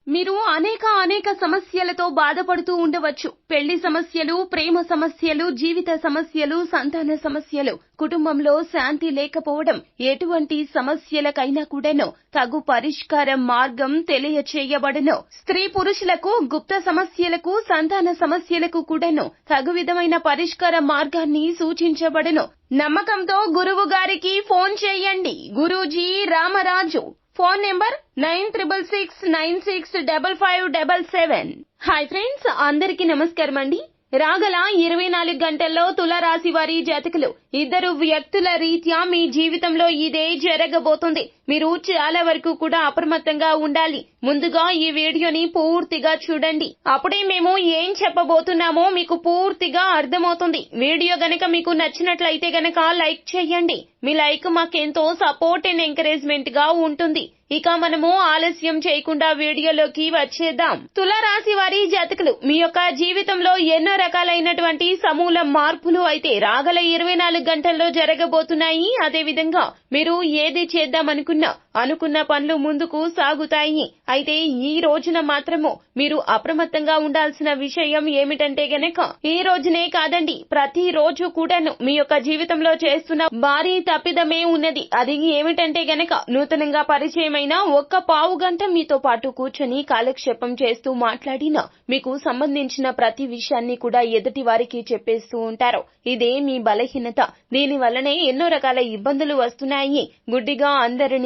మీరు అనేక సమస్యలతో బాధపడుతూ ఉండవచ్చు. పెళ్లి సమస్యలు, ప్రేమ సమస్యలు, జీవిత సమస్యలు, సంతాన సమస్యలు, కుటుంబంలో శాంతి లేకపోవడం, ఎటువంటి సమస్యలకైనా కూడాను తగు పరిష్కార మార్గం తెలియచేయబడును. స్త్రీ పురుషులకు గుప్త సమస్యలకు, సంతాన సమస్యలకు కూడాను తగు విధమైన పరిష్కార మార్గాన్ని సూచించబడును. నమ్మకంతో గురువు గారికి ఫోన్ చేయండి. Guruji Ramaraju. Phone number 9666965577. Hi friends, అందరికీ నమస్కారం అండి. రాగల 24 గంటల్లో తులారాశి వారి జాతకులు ఇద్దరు వ్యక్తుల రీత్యా మీ జీవితంలో ఇదే జరగబోతుంది. మీరు చాలా వరకు కూడా అప్రమత్తంగా ఉండాలి. ముందుగా ఈ వీడియోని పూర్తిగా చూడండి. అప్పుడే మేము ఏం చెప్పబోతున్నామో మీకు పూర్తిగా అర్థమవుతుంది. వీడియో గనక మీకు నచ్చినట్లయితే గనక లైక్ చేయండి. మీ లైక్ మాకెంతో సపోర్ట్ అండ్ ఎంకరేజ్మెంట్ గా ఉంటుంది. ఇక మనము ఆలస్యం చేయకుండా వీడియోలోకి వచ్చేద్దాం. తులారాశి వారి జాతకులు మీ యొక్క జీవితంలో ఎన్నో రకాలైనటువంటి సమూల మార్పులు అయితే రాగల 24 గంటల్లో జరగబోతున్నాయి. అదే విధంగా మీరు ఏది అనుకున్న పనులు ముందుకు సాగుతాయి. అయితే ఈ రోజున మాత్రము మీరు అప్రమత్తంగా ఉండాల్సిన విషయం ఏమిటంటే గనక ఈ రోజునే కాదండి, ప్రతి రోజు కూడాను మీ యొక్క జీవితంలో చేస్తున్న భారీ తప్పిదమే ఉన్నది. అది ఏమిటంటే గనక నూతనంగా పరిచయమైన ఒక్క పావు గంట మీతో పాటు కూర్చొని కాలక్షేపం చేస్తూ మాట్లాడిన మీకు సంబంధించిన ప్రతి విషయాన్ని కూడా ఎదుటి వారికి చెప్పేస్తూ ఉంటారు. ఇదే మీ బలహీనత. దీని వల్లనే ఎన్నో రకాల ఇబ్బందులు వస్తున్నాయి. గుడ్డిగా అందరినీ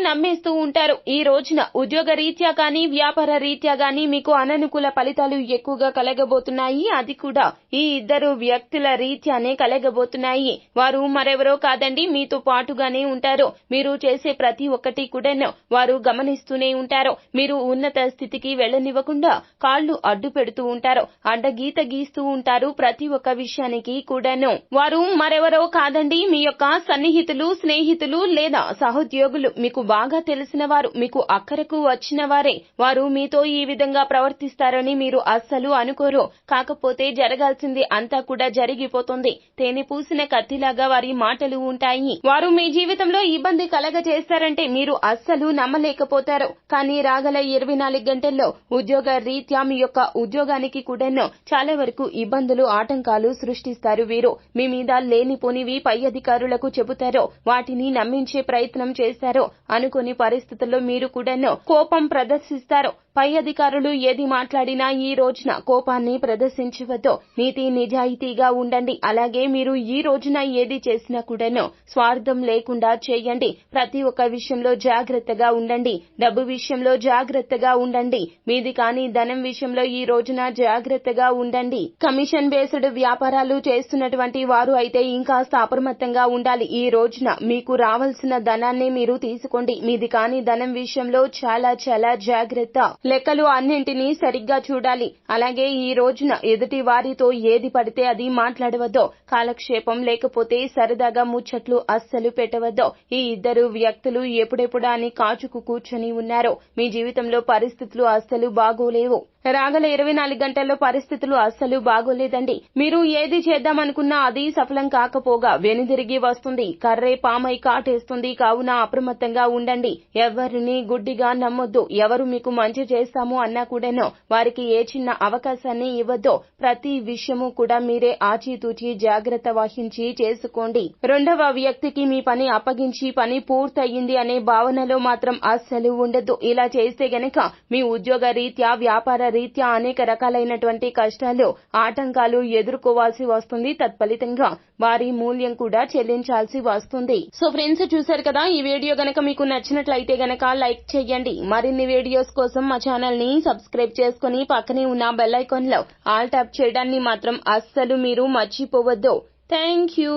నమ్మేస్తూ ఉంటారు. ఈ రోజున ఉద్యోగ రీత్యా కానీ వ్యాపార రీత్యా కానీ మీకు అననుకూల ఫలితాలు ఎక్కువగా కలగబోతున్నాయి. అది కూడా ఈ ఇద్దరు వ్యక్తుల రీత్యానే కలగబోతున్నాయి. వారు మరెవరో కాదండి, మీతో పాటుగానే ఉంటారు. మీరు చేసే ప్రతి ఒక్కటి కూడాను వారు గమనిస్తూనే ఉంటారు. మీరు ఉన్నత స్థితికి వెళ్లనివ్వకుండా కాళ్లు అడ్డు పెడుతూ ఉంటారు. అడ్డగీత గీస్తూ ఉంటారు. ప్రతి ఒక్క విషయానికి కూడాను వారు మరెవరో కాదండి, మీ యొక్క సన్నిహితులు, స్నేహితులు లేదా సహోద్యోగులు. మీకు బాగా తెలిసిన వారు, మీకు అక్కరకు వచ్చిన వారే. వారు మీతో ఈ విధంగా ప్రవర్తిస్తారని మీరు అస్సలు అనుకోరు. కాకపోతే జరగాల్సింది అంతా కూడా జరిగిపోతుంది. తేనె పూసిన కత్తిలాగా వారి మాటలు ఉంటాయి. వారు మీ జీవితంలో ఇబ్బంది కలగజేస్తారంటే మీరు అస్సలు నమ్మలేకపోతారు. కానీ రాగల 24 గంటల్లో ఉద్యోగ రీత్యా మీ యొక్క ఉద్యోగానికి కూడాను చాలా వరకు ఇబ్బందులు, ఆటంకాలు సృష్టిస్తారు. వీరు మీ మీద లేనిపోనివి పై అధికారులకు చెబుతారో, వాటిని నమ్మించే ప్రయత్నం చేస్తారో, అనుకోని పరిస్థితుల్లో మీరు కూడాను కోపం ప్రదర్శిస్తారు. పై అధికారులు ఏది మాట్లాడినా ఈ రోజున కోపాన్ని ప్రదర్శించవద్దు. నీతి నిజాయితీగా ఉండండి. అలాగే మీరు ఈ రోజున ఏది చేసినా కూడాను స్వార్థం లేకుండా చేయండి. ప్రతి ఒక్క విషయంలో జాగ్రత్తగా ఉండండి. డబ్బు విషయంలో జాగ్రత్తగా ఉండండి. మీది కాని ధనం విషయంలో ఈ రోజున జాగ్రత్తగా ఉండండి. కమిషన్ బేస్డ్ వ్యాపారాలు చేస్తున్నటువంటి వారు అయితే ఇంకాస్త అప్రమత్తంగా ఉండాలి. ఈ రోజున మీకు రావాల్సిన ధనాన్ని మీరు తీసుకోండి. మీది కాని ధనం విషయంలో చాలా జాగ్రత్త. లెక్కలు అన్నింటినీ సరిగ్గా చూడాలి. అలాగే ఈ రోజున ఎదుటి వారితో ఏది పడితే అది మాట్లాడవద్దు. కాలక్షేపం లేకపోతే సరదాగా ముచ్చట్లు అస్సలు పెట్టవద్దు. ఈ ఇద్దరు వ్యక్తులు ఎప్పుడెప్పుడా అని కాచుకు కూర్చొని ఉన్నారు. మీ జీవితంలో పరిస్థితులు అస్సలు బాగోలేవు. రాగల 24 గంటల్లో పరిస్థితులు అస్సలు బాగోలేదండి. మీరు ఏది చేద్దామనుకున్నా అది సఫలం కాకపోగా వెనుదిరిగి వస్తుంది. కర్రే పామై కాటేస్తుంది. కావున అప్రమత్తంగా ఉండండి. ఎవరిని గుడ్డిగా నమ్మొద్దు. ఎవరు మీకు మంచి చేస్తాము అన్నా కూడాను వారికి ఏ చిన్న అవకాశాన్ని ఇవ్వద్దు. ప్రతి విషయము కూడా మీరే ఆచితూచి జాగ్రత్త వహించి చేసుకోండి. రెండవ వ్యక్తికి మీ పని అప్పగించి పని పూర్తయింది అనే భావనలో మాత్రం అస్సలు ఉండద్దు. ఇలా చేస్తే గనక మీ ఉద్యోగ రీత్యా, వ్యాపార రీత్యా అనేక రకాలైనటువంటి కష్టాలు, ఆటంకాలు ఎదుర్కోవాల్సి వస్తుంది. తత్ఫలితంగా వారి మూల్యం కూడా చెల్లించాల్సి వస్తుంది. సో ఫ్రెండ్స్, చూశారు కదా, ఈ వీడియో గనక మీకు నచ్చినట్లయితే గనక లైక్ చేయండి. మరిన్ని వీడియోస్ కోసం మా ఛానల్ ని సబ్స్క్రైబ్ చేసుకుని పక్కనే ఉన్న బెల్ ఐకాన్ లో ఆల్ ట్యాప్ చేయడాన్ని మాత్రం అస్సలు మీరు మర్చిపోవద్దు. Thank you.